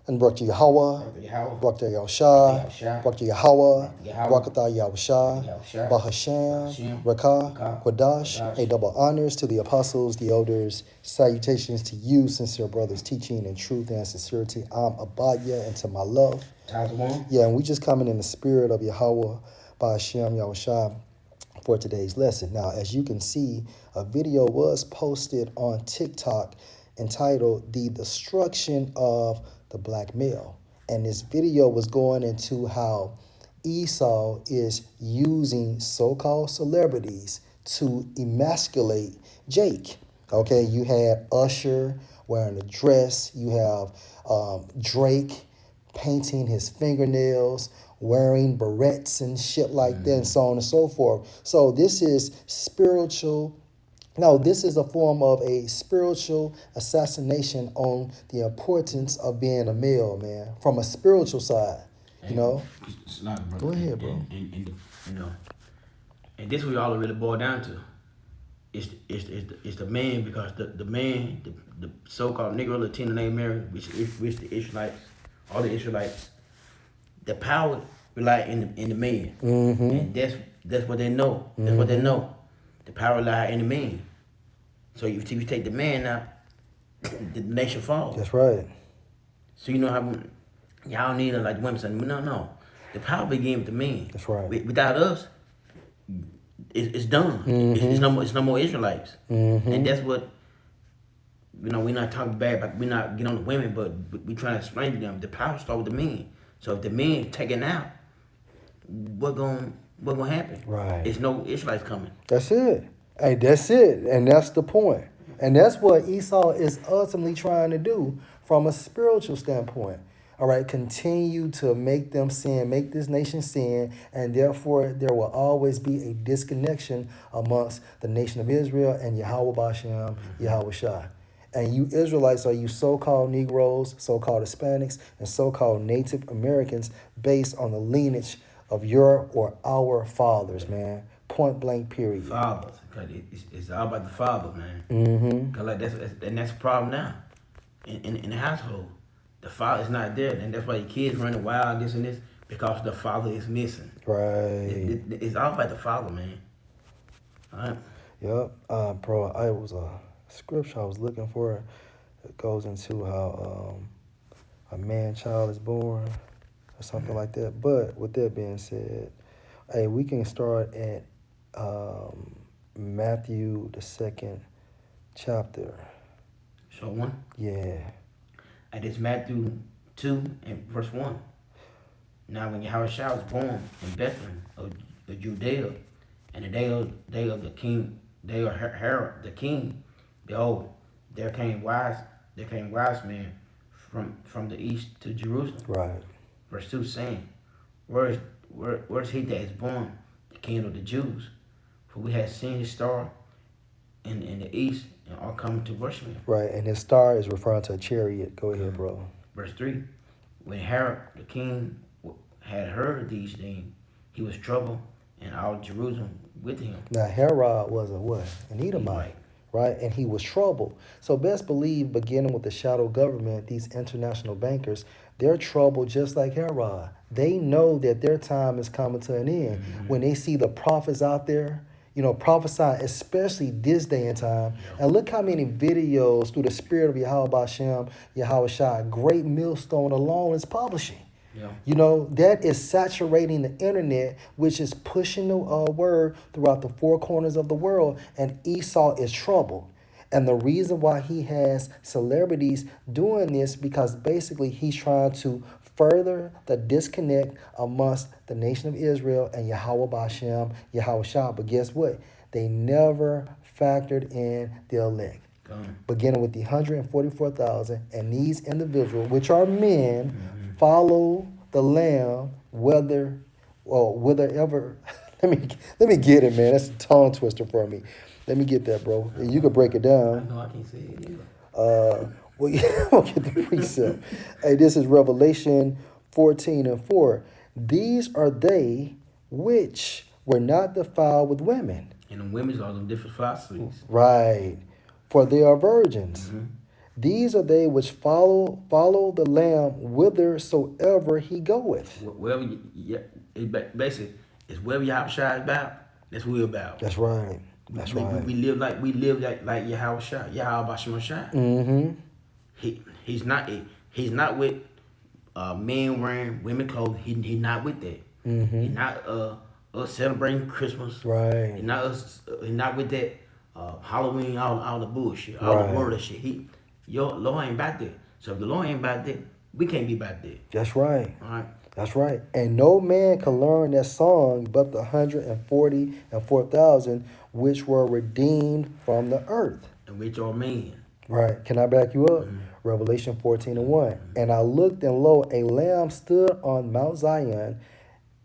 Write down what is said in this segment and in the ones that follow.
And Barakatah Yahweh, Barakatah Yahushua, Barakatah Yahweh, Barakatah Yahushua, Bahasham, Rakah, Quadash. A double honors to the apostles, the elders. Salutations to you, sincere brothers, teaching in truth and sincerity. I'm Abadya, and to my love. Yeah, and we just coming in the spirit of Yahweh, Bahasham, Yahushua, for today's lesson. Now, as you can see, a video was posted on TikTok entitled The Destruction of the Black Male. And this video was going into how Esau is using so-called celebrities to emasculate Jake. Okay, you had Usher wearing a dress. You have Drake painting his fingernails, wearing barrettes and shit like that, and so on and so forth. So this is spiritual. No, this is a form of a spiritual assassination on the importance of being a male, man, from a spiritual side. You know? It's not, bro. Go ahead, bro. And this we all really boil down to. It's the man, because the man, the so-called Negro, Latino, native American, which the Israelites, all the Israelites, the power rely in the man, and that's what they know. That's what they know. The power lie in the man. So if you take the man out, the nation falls. That's right. So you know how y'all need like the women saying, no. The power begins with the man. That's right. Without us, it's done. It's no more Israelites. And that's what, we're not talking bad about, we're not getting on the women, but we trying to explain to them the power starts with the men. So if the men taken out, what gonna happen? Right. It's no Israelites coming. That's it. Hey, that's it. And that's the point. And that's what Esau is ultimately trying to do from a spiritual standpoint. All right, continue to make them sin, make this nation sin, and therefore there will always be a disconnection amongst the nation of Israel and Yahweh Bashem, Yahweh Shai. And you Israelites are you so-called Negroes, so-called Hispanics, and so-called Native Americans based on the lineage of your or our fathers, man. Point blank, period. Fathers. It's all about the father, man. Cause that's a problem now. In the household. The father is not there, and that's why your kids running wild, this and this, because the father is missing. Right. It's all about the father, man. All right. Yep. Bro, it was a scripture I was looking for. It goes into how a man child is born or something like that. But with that being said, hey, we can start at Matthew the 2nd chapter. So 1? Yeah. And it's Matthew 2 and verse 1. Now when Yahushua was born in Bethlehem of Judea, and the day of the king, day of Herod the king, behold, there came wise men from the east to Jerusalem. Right. Verse 2 saying, Where's he that is born, the king of the Jews? For we have seen his star in the east, and are coming to worship him. Right, and his star is referring to a chariot. Go ahead, bro. Verse 3, when Herod the king had heard these things, he was troubled, and all Jerusalem with him. Now, Herod was a what? An Edomite, right? And he was troubled. So best believe, beginning with the shadow government, these international bankers, they're troubled just like Herod. They know that their time is coming to an end. When they see the prophets out there, prophesy, especially this day and time. Yeah. And look how many videos through the spirit of Yahweh Bashem, Yahweh Shai, Great Millstone alone is publishing. Yeah. That is saturating the internet, which is pushing the word throughout the four corners of the world. And Esau is troubled. And the reason why he has celebrities doing this, because basically he's trying to further the disconnect amongst the nation of Israel and Yahweh Bashem, Yahweh Shah. But guess what? They never factored in the elect. Beginning with the 144,000, and these individuals, which are men, follow the Lamb, whether ever. Let me get it, man. That's a tongue twister for me. Let me get that, bro. You can break it down. I know I can't say it either. We'll get the precept. Hey, this is Revelation 14 and 4. These are they which were not defiled with women. And the women's are them different philosophies. Right. For they are virgins. These are they which follow the Lamb whithersoever he goeth. Wherever yeah, basically it's wherever Yahweh Shai is about, that's who we're about. That's right. We, That's we, we, right. we live like Yahweh Shai, Yahweh Bashim Shai. Mm-hmm. He's not with men wearing women clothes. He not with that. He Mm-hmm. not us celebrating Christmas. He Right. not us. He not with that Halloween, all the bullshit, all the Right. word shit. Your Lord ain't about that. So if the Lord ain't about that, we can't be about that. That's right. All right. That's right. And no man can learn that song but the 144,000 which were redeemed from the earth. And with your man. Right. Can I back you up? Mm-hmm. Revelation 14:1. And I looked, and lo, a lamb stood on Mount Zion,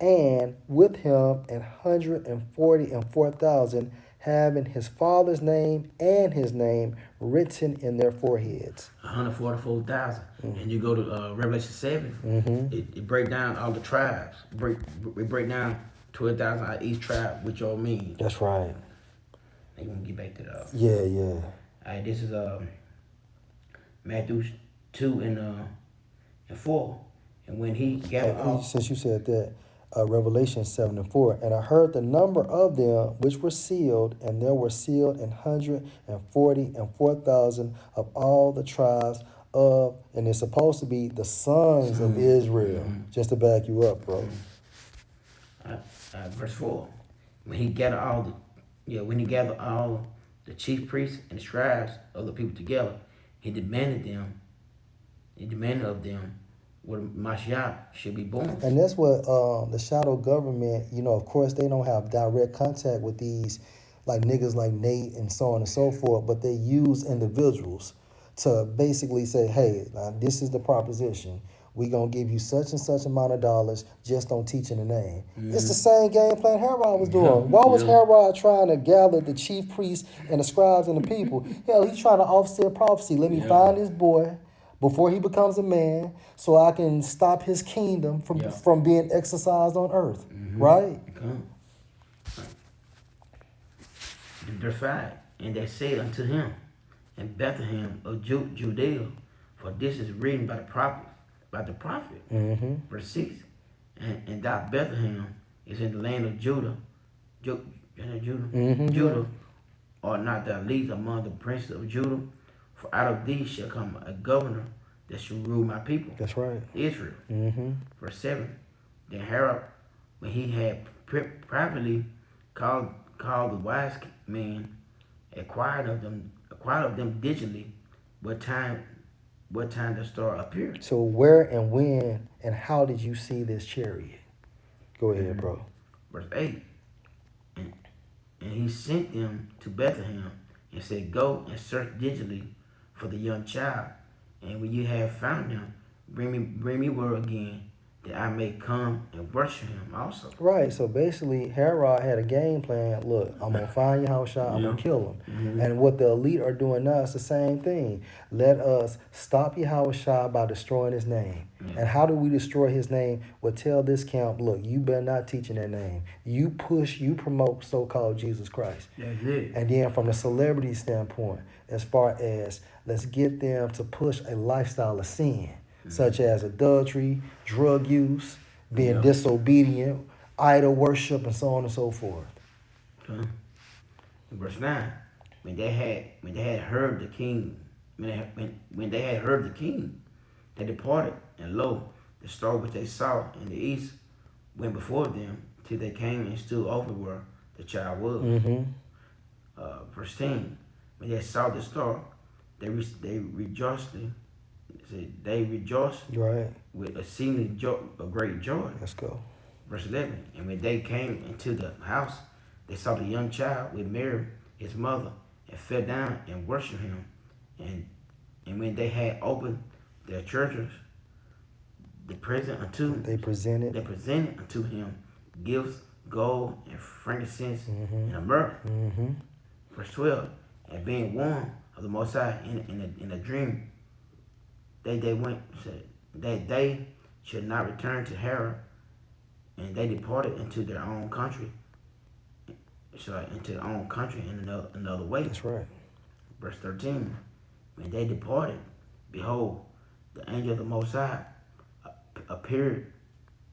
and with him 144,000, having his father's name and his name written in their foreheads. 144,000. And you go to Revelation 7, Mm-hmm. it break down all the tribes. We break down 12,000 out of each tribe, which all mean. That's right. They gonna get back to the. Yeah, yeah. All right, this is Matthew 2 and 4, and when he gathered all. Since you said that, Revelation 7:4, and I heard the number of them which were sealed, and there were sealed 144,000 of all the tribes of, and it's supposed to be the sons of Israel. Just to back you up, bro. Verse 4, when he gathered all the chief priests and scribes of the people together, he demanded of them where Mashiach should be born. And that's what the shadow government, of course, they don't have direct contact with these like niggas like Nate and so on and so forth, but they use individuals to basically say, hey, now this is the proposition. We gonna give you such and such amount of dollars, just don't teach in the name. It's the same game plan Herod was doing. Why was Herod trying to gather the chief priests and the scribes and the people? Hell, he's trying to offset prophecy. Let me find this boy before he becomes a man, so I can stop his kingdom from being exercised on earth. Right? Verse 5, and they said unto him, in Bethlehem of Judea, for this is written by the prophet. Mm-hmm. Verse 6, and thou Bethlehem is in the land of Judah. Mm-hmm. Judah, or not thou least among the princes of Judah, for out of thee shall come a governor that shall rule my people. That's right. Israel. Mm-hmm. Verse 7, then Herod, when he had privately called the wise men, acquired of them digitally what time the star appeared. So where and when and how did you see this chariot? Go ahead, bro. Verse 8, and he sent them to Bethlehem and said, go and search digitally for the young child, and when you have found him, bring me word again, that I may come and worship him also. Right. So basically, Herod had a game plan. Look, I'm gonna find Yahushua. I'm gonna kill him. Mm-hmm. And what the elite are doing now is the same thing. Let us stop Yahushua by destroying his name. Yeah. And how do we destroy his name? Well, tell this camp, look, you better not teach in that name. You promote so-called Jesus Christ. That's it. And then from the celebrity standpoint, as far as let's get them to push a lifestyle of sin, such as adultery, drug use, being disobedient, idol worship, and so on and so forth. Okay. Verse 9, when they had heard the king, when they had heard the king, they departed, and lo, the star which they saw in the east went before them till they came and stood over where the child was. Mm-hmm. Verse 10, when they saw the star, they rejoiced. They rejoiced Right. with exceeding joy, a great joy. Let's go. Verse 11, and when they came into the house, they saw the young child with Mary, his mother, and fell down and worshipped him. And when they had opened their treasures, they presented unto him gifts, gold and frankincense, and a myrrh. Mm-hmm. Verse 12, and being warned of the Most High in a dream, that they should not return to Herod, and they departed into their own country. In another way. That's right. Verse 13, When they departed, behold, the angel of the Most High appeared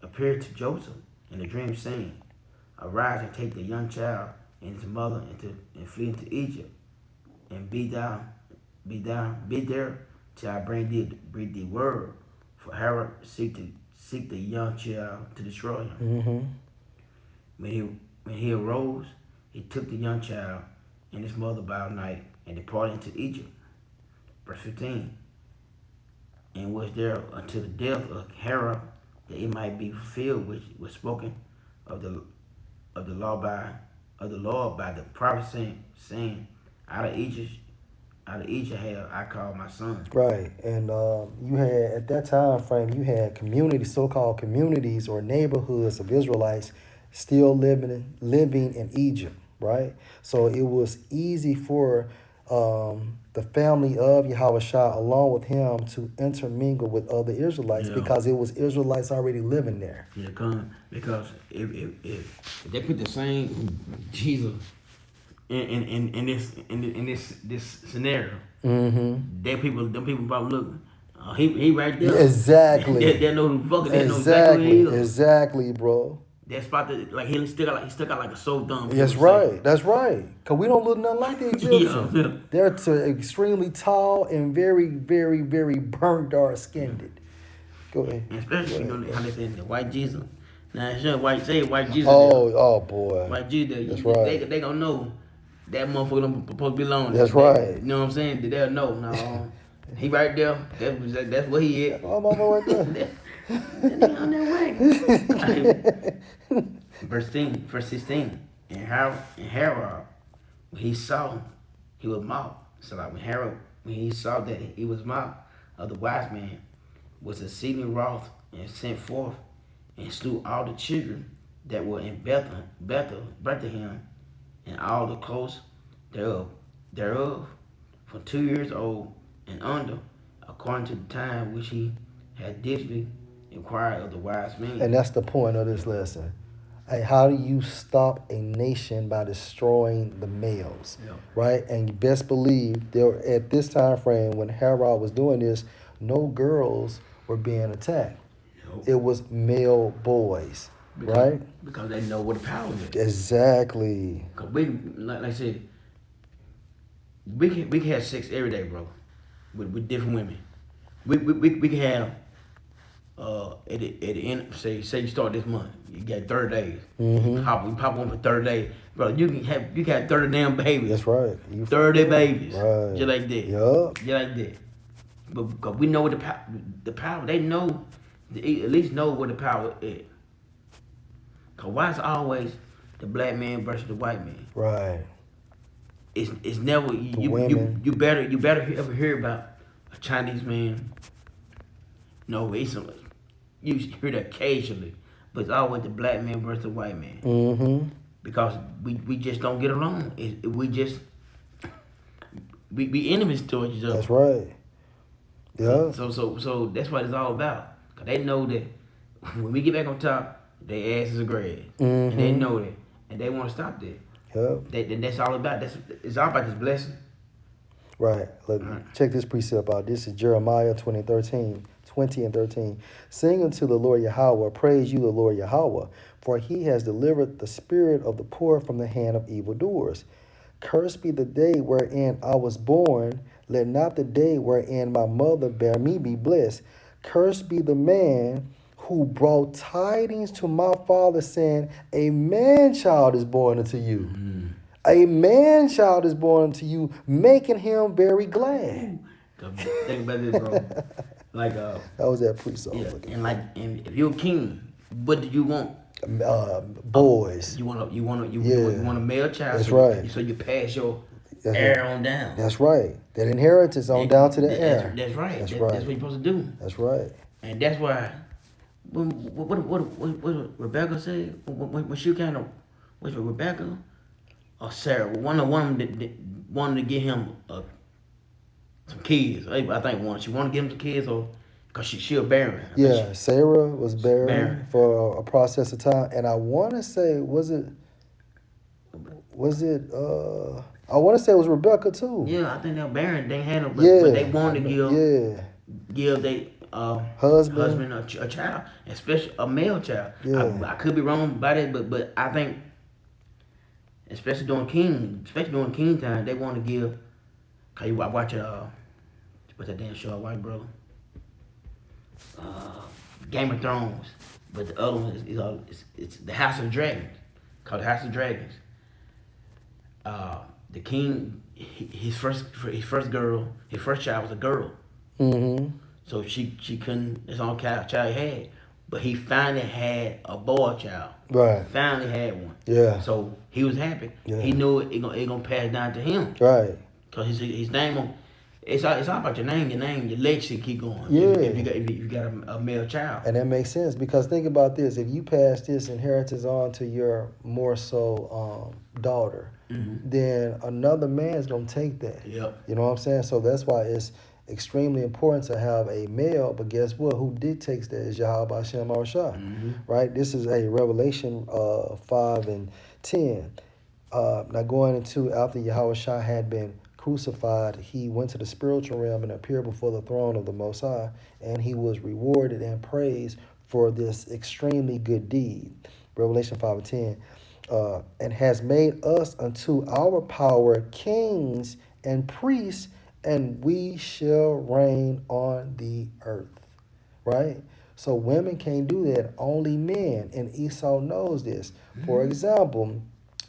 appeared to Joseph in a dream, saying, "Arise and take the young child and his mother and flee into Egypt, and be there till I bring thee word. For Herod seek the young child to destroy him." Mm-hmm. When he arose, he took the young child and his mother by night and departed into Egypt. Verse 15. And was there until the death of Herod, that it might be fulfilled which was spoken of the law of the Lord by the prophet, saying, out of Egypt have I called my son. Right, and you had at that time frame you had communities, so-called communities or neighborhoods of Israelites still living in Egypt, right? So it was easy for the family of Yahushua along with him to intermingle with other Israelites Yeah. because it was Israelites already living there. Yeah, come because if they put the same Jesus in this scenario, Mm-hmm. them people probably look. He right there. Exactly. They know who the fuck. They know exactly who he is. Exactly, bro. That spot that like he stuck out like a sore thumb. That's right. That's right. Cause we don't look nothing like the Egyptians. Yeah. They're extremely tall and very, very, very burnt dark skinned. Go ahead. And especially you know how they say the white Jesus. Now sure white Jesus. Oh boy. White Jesus. That's right. They gonna know that motherfucker don't supposed to be alone. That's right. You know what I'm saying? They'll know. No, he right there. That's what he is. Oh, my right there. That nigga on that way. Verse 16. And Herod, when he saw he was mocked. So like when he saw that he was mocked of the wise man, was exceeding wroth and sent forth and slew all the children that were in Bethlehem, and all the coast thereof, from 2 years old and under, according to the time which he had digitally inquired of the wise men. And that's the point of this lesson. Hey, how do you stop a nation by destroying the males? Yeah. Right? And you best believe there at this time frame when Herod was doing this, no girls were being attacked. Nope. It was male boys. Right? Because they know what the power is. Exactly. Cause we, like I said, we can have sex every day, bro, with different women. We can have at the end, say you start this month, you got 30 days. Mm-hmm. We pop on for 30 days, bro. You can have 30 damn babies. That's right. 30 babies, right. Just like that. Yup. Just like that. But because we know what the power, they know, they at least know what the power is. Cause why is always the black man versus the white man? Right. It's never you better ever hear about a Chinese man. No, you hear that occasionally, but it's always the black man versus the white man. Mm-hmm. Because we just don't get along. We enemies to each other. That's right. Yeah. So that's what it's all about. Cause they know that when we get back on top, their asses are grad, and they know that, and they want to stop that. Yep. That's all about. It's all about this blessing. Right. Look, check this precept out. This is Jeremiah 20 and 13. Sing unto the Lord Yahweh, praise you the Lord Yahweh, for he has delivered the spirit of the poor from the hand of evildoers. Cursed be the day wherein I was born. Let not the day wherein my mother bare me be blessed. Cursed be the man who brought tidings to my father, saying, a man-child is born unto you. Mm. A man-child is born unto you, making him very glad. Think about this, bro. Like that was that precept. Yeah, and if you're a king, what do you want? Boys. You want a male child. That's right. So you pass your heir on down. That's right. That inheritance on down to the heir. That's right. That's right. That's what you're supposed to do. That's right. And that's why. What Rebecca said when she kind of was it Rebecca or Sarah? One of them that wanted to get him some kids. I think she wanted to get him some kids, or because she was barren. Sarah was barren for a process of time, and I want to say was it I want to say it was Rebecca too. Yeah, I think that Baron didn't handle, but they Yeah, wanted to give they husband. husband a child, especially a male child. Yeah, I could be wrong about it, but I think especially during King time, they want to give. Cause I watch what's that damn show? White brother, uh, Game of Thrones, but the other one it's the House of Dragons, called the House of Dragons. The king, his first girl, his first child was a girl. Mm-hmm. So she couldn't. That's the only child he had. But he finally had a boy child. Right. Finally had one. Yeah. So he was happy. Yeah. He knew it gonna pass down to him. Right. Cause his name on. It's all about your name, your legacy keep going. Yeah. If you got a male child. And that makes sense because think about this: if you pass this inheritance on to your more so daughter, then another man's gonna take that. Yep. You know what I'm saying? So that's why it's extremely important to have a male. But guess what? Who dictates that is Yahweh Hashem Shah, right? This is a Revelation 5:10. Now going into after Yahweh Shah had been crucified, he went to the spiritual realm and appeared before the throne of the Most High, and he was rewarded and praised for this extremely good deed. Revelation 5:10. And has made us unto our power kings and priests, and we shall reign on the earth. Right? So women can't do that, only men, and Esau knows this. For example,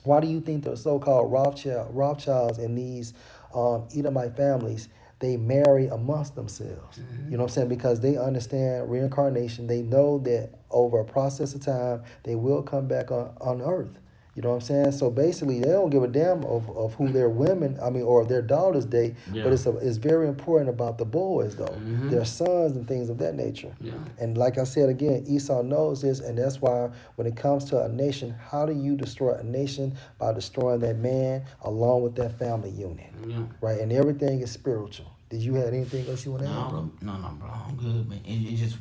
why do you think the so-called Rothschilds and these Edomite families, they marry amongst themselves? You know what I'm saying? Because they understand reincarnation. They know that over a process of time, they will come back on earth. You know what I'm saying? So basically, they don't give a damn of who their women, or their daughters date. Yeah. But it's very important about the boys, though, their sons and things of that nature. Yeah. And like I said again, Esau knows this, and that's why when it comes to a nation, how do you destroy a nation? By destroying that man along with that family unit, right? And everything is spiritual. Did you have anything else you want to add, bro? No, bro. I'm good, man. It just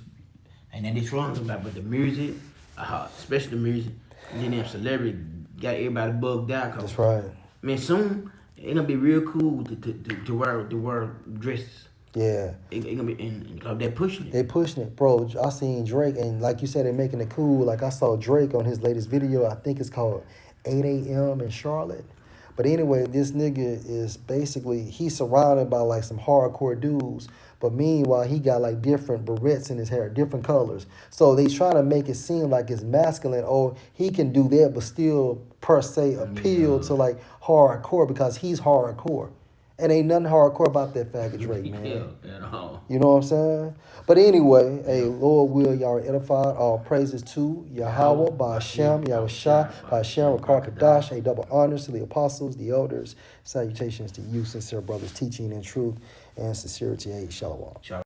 and then it's wrong about, but the music, especially the music, and then them celebrity got everybody bugged down. That's right. Man, soon it gonna be real cool to wear dresses. Yeah. It gonna be and they're pushing it. They pushing it, bro. I seen Drake, and like you said, they're making it cool. Like I saw Drake on his latest video. I think it's called 8 a.m. in Charlotte. But anyway, this nigga is basically, he's surrounded by like some hardcore dudes. But meanwhile, he got like different barrettes in his hair, different colors. So they trying to make it seem like it's masculine, or he can do that, but still per se appeal to like hardcore because he's hardcore. And ain't nothing hardcore about that faggot Drake, man. Yeah, at all. You know what I'm saying? But anyway, hey, Lord will y'all edified. All praises to Yahweh, by Hashem, Yahweh Shah, by Hashem, Rakar Kadash, a double honors to the apostles, the elders. Salutations to you, sincere brothers, teaching in truth and sincerity. Hey, Shalom. Shalom.